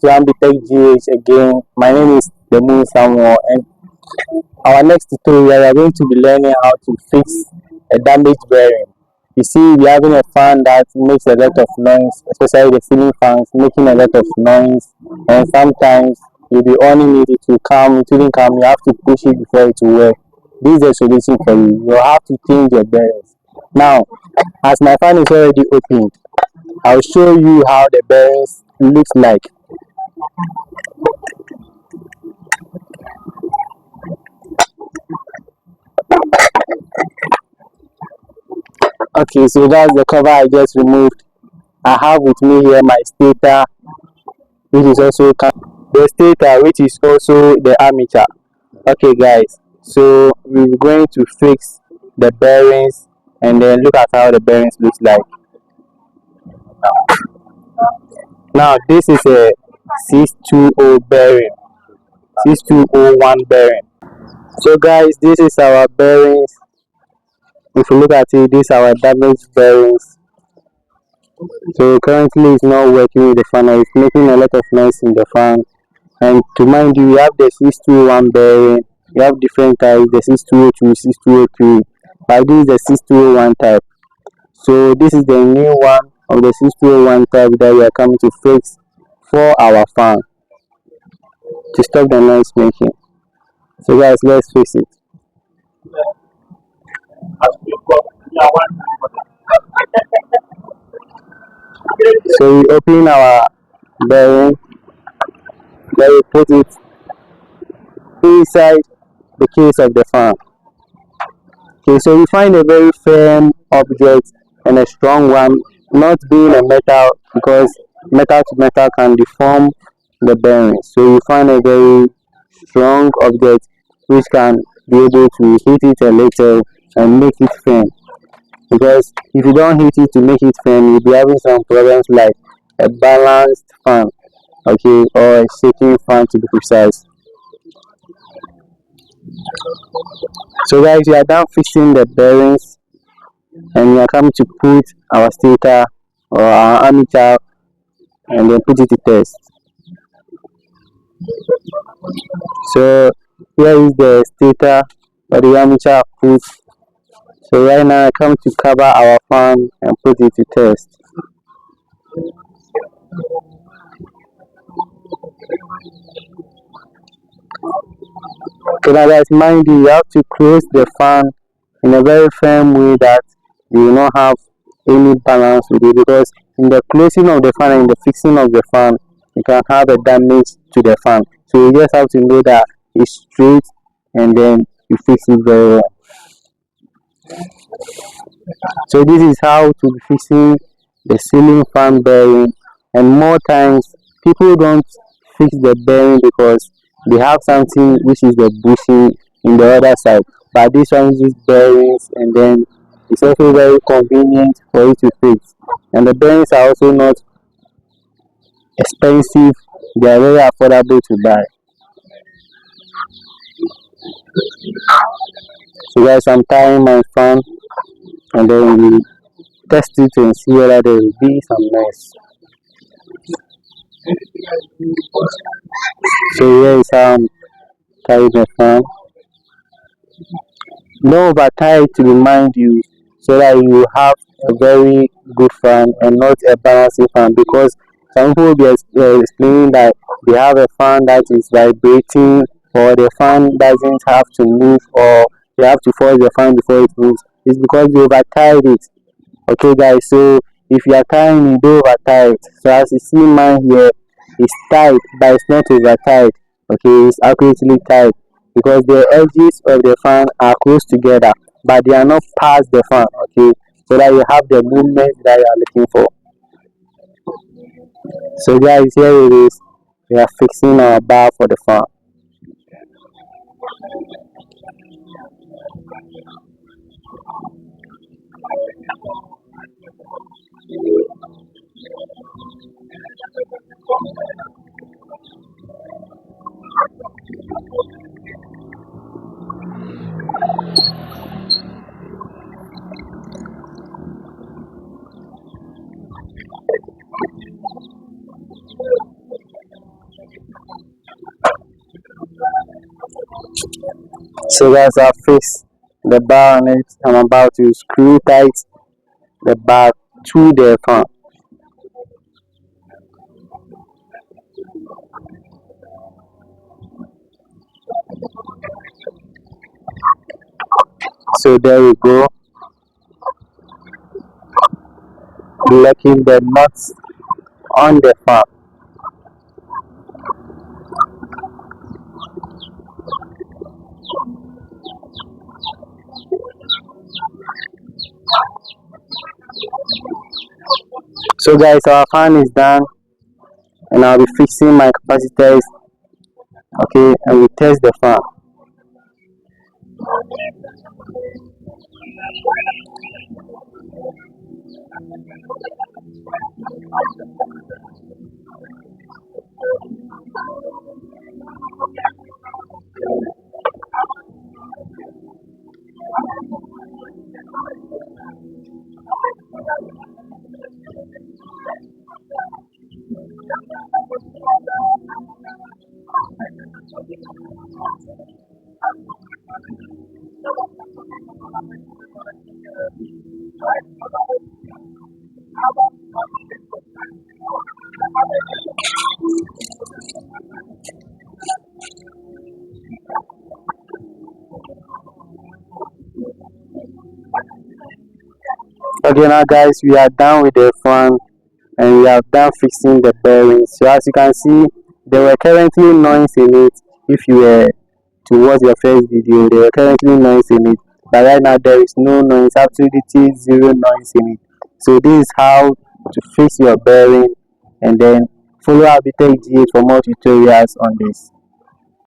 to Ambitech GH again. My name is the Moon Samuel, and our next tutorial we are going to be learning how to fix a damaged bearing. You see, we're having a fan that makes a lot of noise, especially the ceiling fans making a lot of noise, and sometimes you'll be on it to come, it wouldn't come, you have to push it before it will work. This is a solution for you. You have to change your bearings. Now, as my fan is already opened, I'll show you how the bearings looks like. Okay, so that's the cover I just removed. I have with me here my stator, which is also the stator, which is also the armature. Okay, guys, so we're going to fix the bearings and then look at how the bearings looks like. Now, this is a 620 bearing, 6201 bearing. So, guys, this is our bearings. If you look at it, these are our damaged bearings. So currently it's not working with the fan, or it's making a lot of noise in the fan. And to mind you, we have the 621 bearing, we have different types, the 6202, 6203, but this is the 6201 type. So this is the new one of the 6201 type that we are coming to fix for our fan to stop the noise making. So guys, let's fix it. So we open our bearing, then we put it inside the case of the fan. Okay, so you find a very firm object and a strong one, not being a metal, because metal to metal can deform the bearing. So you find a very strong object which can be able to hit it a little and make it firm. Because if you don't hit it to make it firm, you'll be having some problems like a balanced fan, okay, or a shaking fan to be precise. So guys, we are done fixing the bearings and we are coming to put our stator or our armature and then put it to test. So here is the stator or the armature put. So right now I come to cover our fan and put it to test. Okay, now guys, mind you have to close the fan in a very firm way that you will not have any balance with it, because in the closing of the fan and the fixing of the fan you can have a damage to the fan. So you just have to know that it's straight and then you fix it very well. So this is how to be fixing the ceiling fan bearing, and more times people don't fix the bearing because they have something which is the bushing in the other side, but this one uses bearings and then it's also very convenient for you to fix, and the bearings are also not expensive, they are very affordable to buy. So guys, I'm tying my fan and then we test it and see whether there will be some noise. So here is how I'm tying the fan. Don't over tie it to remind you, so that you have a very good fan and not a balancing fan, because some people will be explaining that they have a fan that is vibrating, or the fan doesn't have to move, or they have to force the fan before it moves. It's because they over tied it. Okay guys, so if you are tying it, don't over tie it. So as you see, mine here is tight but it's not over tied. Okay, it's accurately tied because the edges of the fan are close together but they are not past the fan. Okay, so that you have the movement that you are looking for. So guys, here it is, we are fixing our bar for the fan. So guys, I fixed the bar on it. I'm about to screw tight the bar to the fan. So there we go, locking the nuts on the fan. So guys, our fan is done, and I'll be fixing my capacitors. Okay, and we test the fan. Okay, now guys, we are done with the fan, and we are done fixing the bearings. So as you can see, there were currently noise in it. If you were to watch your first video, there were currently noise in it, but right now there is no noise, absolutely zero noise in it. So this is how to fix your bearing, and then follow Abitech GA for more tutorials on this.